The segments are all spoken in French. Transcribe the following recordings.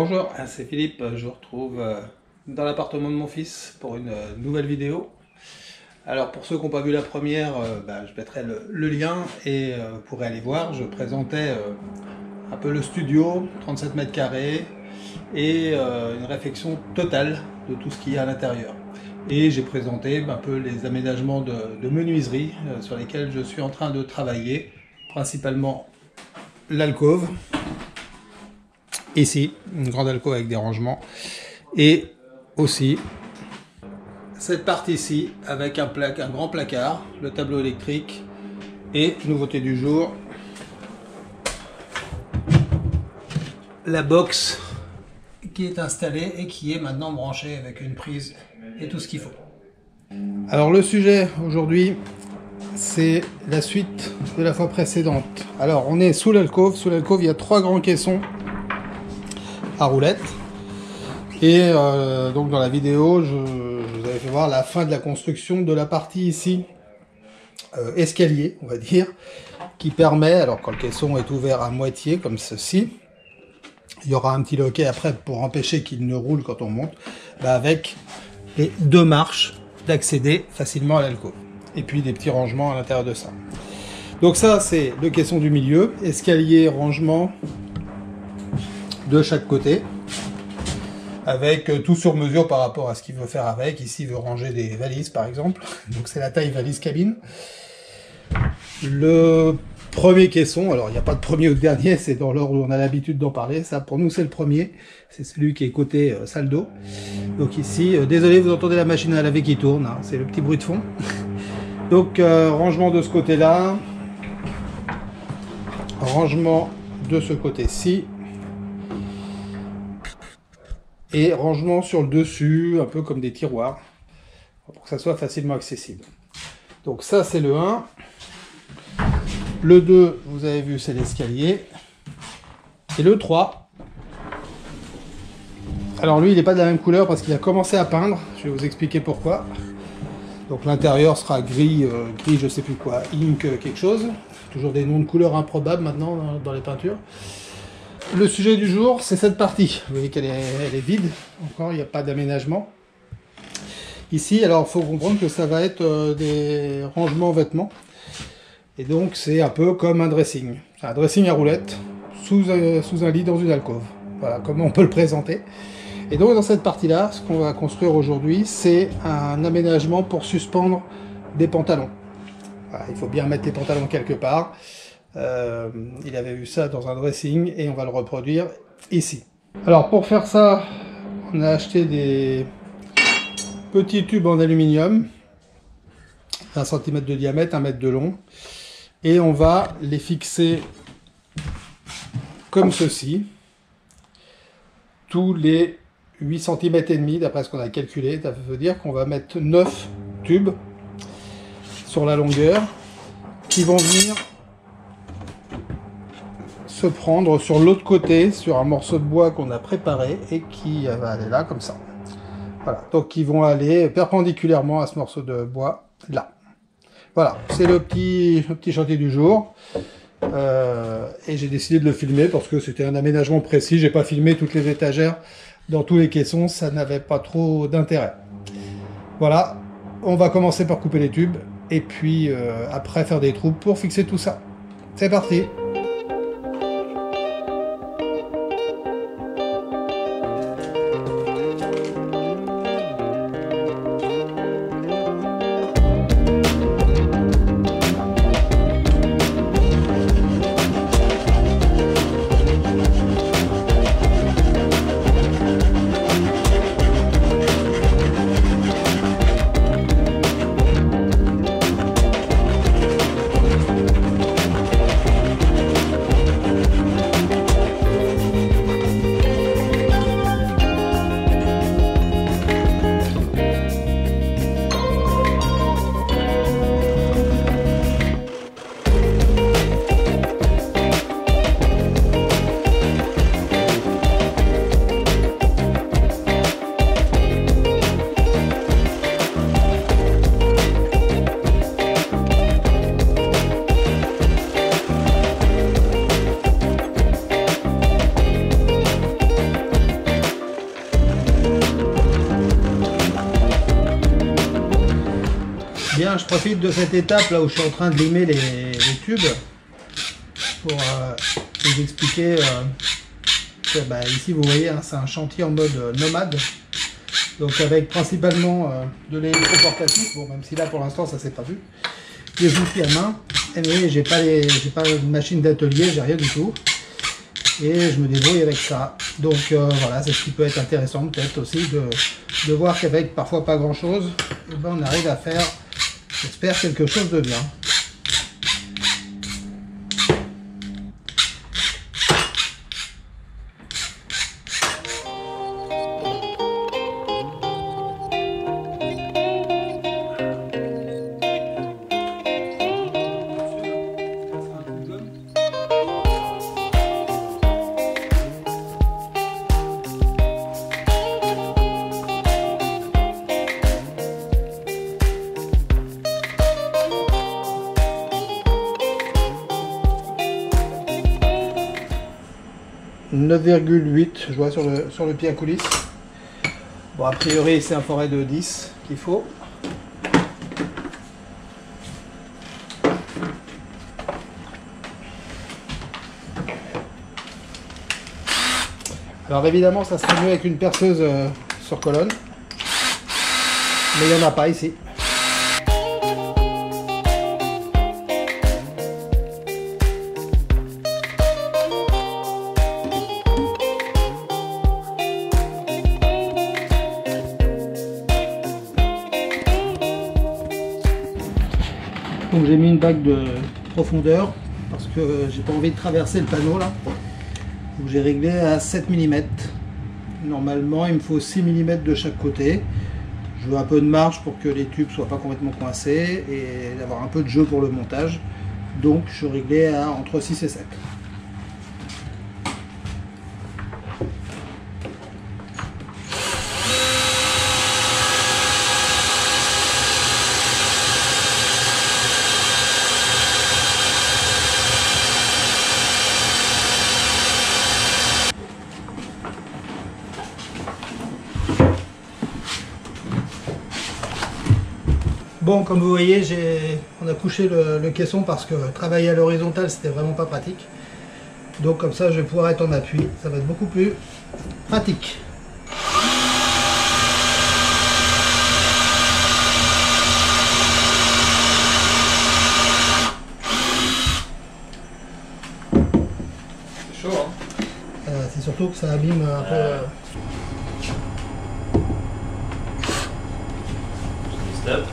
Bonjour, c'est Philippe, je vous retrouve dans l'appartement de mon fils pour une nouvelle vidéo. Alors pour ceux qui n'ont pas vu la première, je mettrai le lien et vous pourrez aller voir. Je présentais un peu le studio, 37 mètres carrés et une réflexion totale de tout ce qu'il y a à l'intérieur. Et j'ai présenté un peu les aménagements de menuiserie sur lesquels je suis en train de travailler, principalement l'alcôve. Ici, une grande alcôve avec des rangements. Et aussi, cette partie-ci, avec un grand placard, le tableau électrique. Et, nouveauté du jour, la box qui est installée et qui est maintenant branchée avec une prise et tout ce qu'il faut. Alors le sujet aujourd'hui, c'est la suite de la fois précédente. Alors on est sous l'alcôve. Sous l'alcôve, il y a 3 grands caissons à roulettes. Et donc dans la vidéo, je vous avais fait voir la fin de la construction de la partie ici, escalier, on va dire, qui permet, alors quand le caisson est ouvert à moitié, comme ceci, il y aura un petit loquet après pour empêcher qu'il ne roule quand on monte, avec les 2 marches d'accéder facilement à l'alcôve. Et puis des petits rangements à l'intérieur de ça. Donc ça, c'est le caisson du milieu, escalier, rangement de chaque côté, avec tout sur mesure par rapport à ce qu'il veut faire avec. Ici, il veut ranger des valises, par exemple. Donc c'est la taille valise cabine. Le premier caisson, alors il n'y a pas de premier ou de dernier, c'est dans l'ordre où on a l'habitude d'en parler. Ça, pour nous, c'est le premier. C'est celui qui est côté salle d'eau. Donc ici, désolé, vous entendez la machine à laver qui tourne, hein, c'est le petit bruit de fond. Donc rangement de ce côté-là, rangement de ce côté-ci, et rangement sur le dessus, un peu comme des tiroirs, pour que ça soit facilement accessible. Donc ça, c'est le 1. Le 2, vous avez vu, c'est l'escalier. Et le 3, alors lui, il n'est pas de la même couleur parce qu'il a commencé à peindre. Je vais vous expliquer pourquoi. Donc l'intérieur sera gris, gris je sais plus quoi, ink quelque chose. Toujours des noms de couleurs improbables maintenant dans les peintures. Le sujet du jour, c'est cette partie. Vous voyez qu'elle est vide. Encore, il n'y a pas d'aménagement. Ici, alors il faut comprendre que ça va être des rangements vêtements. Et donc c'est un peu comme un dressing. C'est un dressing à roulettes sous un lit dans une alcôve. Voilà comment on peut le présenter. Et donc dans cette partie-là, ce qu'on va construire aujourd'hui, c'est un aménagement pour suspendre des pantalons. Voilà, il faut bien mettre les pantalons quelque part. Il avait vu ça dans un dressing et on va le reproduire ici. Alors pour faire ça, on a acheté des petits tubes en aluminium, 1 cm de diamètre, 1 mètre de long, et on va les fixer comme ceci, tous les 8 cm et demi, d'après ce qu'on a calculé. Ça veut dire qu'on va mettre 9 tubes sur la longueur qui vont venir se prendre sur l'autre côté, sur un morceau de bois qu'on a préparé et qui va aller là, comme ça. Voilà, donc ils vont aller perpendiculairement à ce morceau de bois, là. Voilà, c'est le petit chantier du jour. Et j'ai décidé de le filmer parce que c'était un aménagement précis. J'ai pas filmé toutes les étagères dans tous les caissons, ça n'avait pas trop d'intérêt. Voilà, on va commencer par couper les tubes et puis après faire des trous pour fixer tout ça. C'est parti! Tiens, je profite de cette étape là où je suis en train de limer les tubes pour vous expliquer que ici vous voyez hein, c'est un chantier en mode nomade, donc avec principalement de l'électroportatif, bon même si là pour l'instant ça s'est pas vu, des outils à main, mais j'ai pas de machine d'atelier, j'ai rien du tout et je me débrouille avec ça. Donc voilà, c'est ce qui peut être intéressant peut-être aussi de voir qu'avec parfois pas grand chose, on arrive à faire, j'espère, quelque chose de bien. « 9,8 » je vois sur le pied à coulisses. Bon, a priori c'est un forêt de 10 qu'il faut. Alors évidemment ça serait mieux avec une perceuse sur colonne, mais il n'y en a pas ici. Donc j'ai mis une bague de profondeur parce que j'ai pas envie de traverser le panneau là. Donc j'ai réglé à 7 mm. Normalement il me faut 6 mm de chaque côté. Je veux un peu de marge pour que les tubes soient pas complètement coincés et d'avoir un peu de jeu pour le montage. Donc je suis réglé à entre 6 et 7. Bon, comme vous voyez, on a couché le caisson parce que travailler à l'horizontale, c'était vraiment pas pratique. Donc comme ça, je vais pouvoir être en appui. Ça va être beaucoup plus pratique. C'est chaud, hein? C'est surtout que ça abîme un peu... Stop.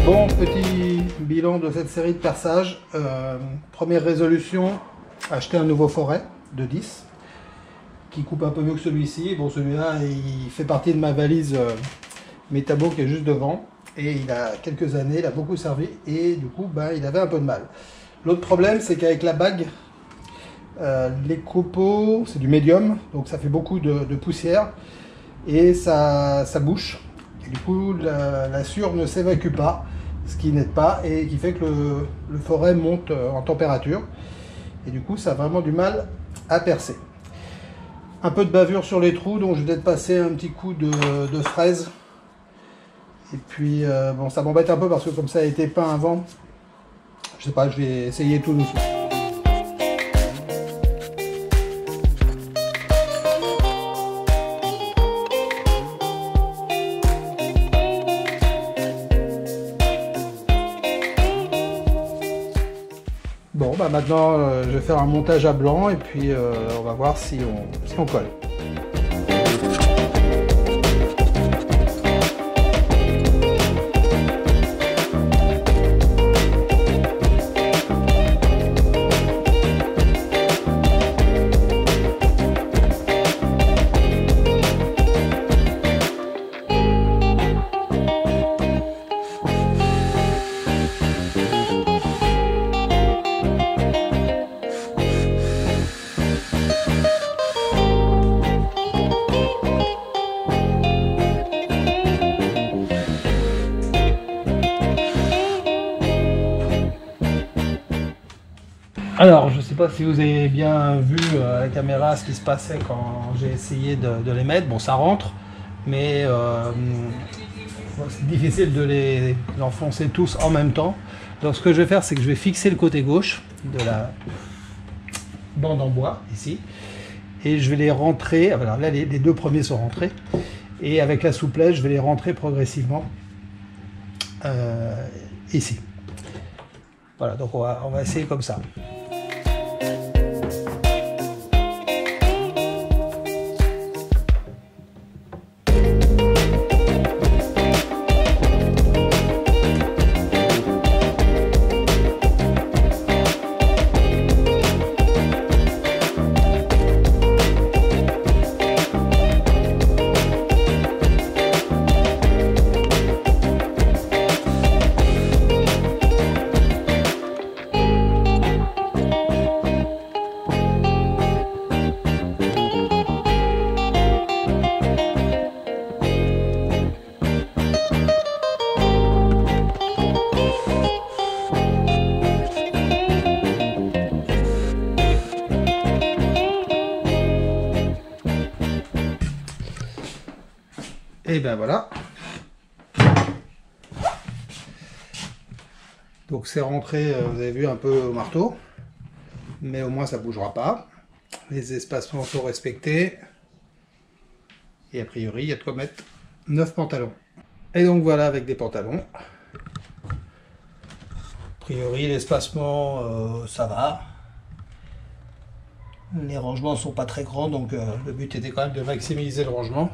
Bon, petit bilan de cette série de perçages. Première résolution, acheter un nouveau forêt de 10 qui coupe un peu mieux que celui-ci. Bon, celui-là, il fait partie de ma valise métabo qui est juste devant. Et il a quelques années, il a beaucoup servi et du coup bah, il avait un peu de mal. L'autre problème c'est qu'avec la bague, les copeaux c'est du médium, donc ça fait beaucoup de poussière et ça bouche. Et du coup la sûre ne s'évacue pas, ce qui n'aide pas et qui fait que le forêt monte en température. Et du coup ça a vraiment du mal à percer. Un peu de bavure sur les trous, donc je vais peut-être passer un petit coup de fraise. Et puis bon, ça m'embête un peu parce que comme ça a été peint avant, je sais pas, je vais essayer tout doucement. Bon, bah maintenant je vais faire un montage à blanc et puis on va voir si on colle. Alors, je ne sais pas si vous avez bien vu à la caméra ce qui se passait quand j'ai essayé de les mettre. Bon, ça rentre, mais c'est difficile de les enfoncer tous en même temps. Donc, ce que je vais faire, c'est que je vais fixer le côté gauche de la bande en bois, ici. Et je vais les rentrer. Alors là, les deux premiers sont rentrés. Et avec la souplesse, je vais les rentrer progressivement ici. Voilà, donc on va essayer comme ça. Et ben voilà. Donc c'est rentré, vous avez vu, un peu au marteau. Mais au moins ça ne bougera pas. Les espacements sont respectés. Et a priori, il y a de quoi mettre 9 pantalons. Et donc voilà, avec des pantalons. A priori, l'espacement, ça va. Les rangements ne sont pas très grands, donc le but était quand même de maximiser le rangement.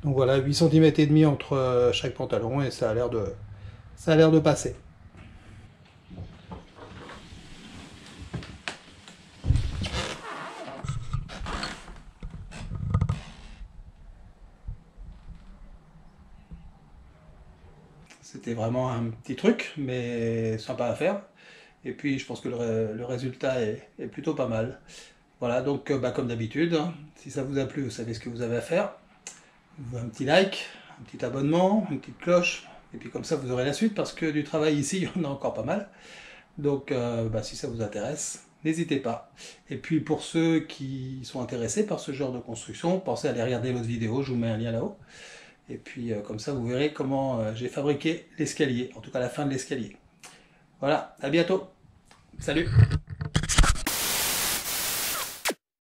Donc voilà, 8 cm et demi entre chaque pantalon et ça a l'air de passer. C'était vraiment un petit truc, mais sympa à faire. Et puis je pense que le résultat est plutôt pas mal. Voilà, donc comme d'habitude, hein, si ça vous a plu, vous savez ce que vous avez à faire. Un petit like, un petit abonnement, une petite cloche, et puis comme ça vous aurez la suite, parce que du travail ici, il y en a encore pas mal. Donc si ça vous intéresse, n'hésitez pas. Et puis pour ceux qui sont intéressés par ce genre de construction, pensez à aller regarder l'autre vidéo, je vous mets un lien là-haut. Et puis comme ça vous verrez comment j'ai fabriqué l'escalier, en tout cas la fin de l'escalier. Voilà, à bientôt. Salut!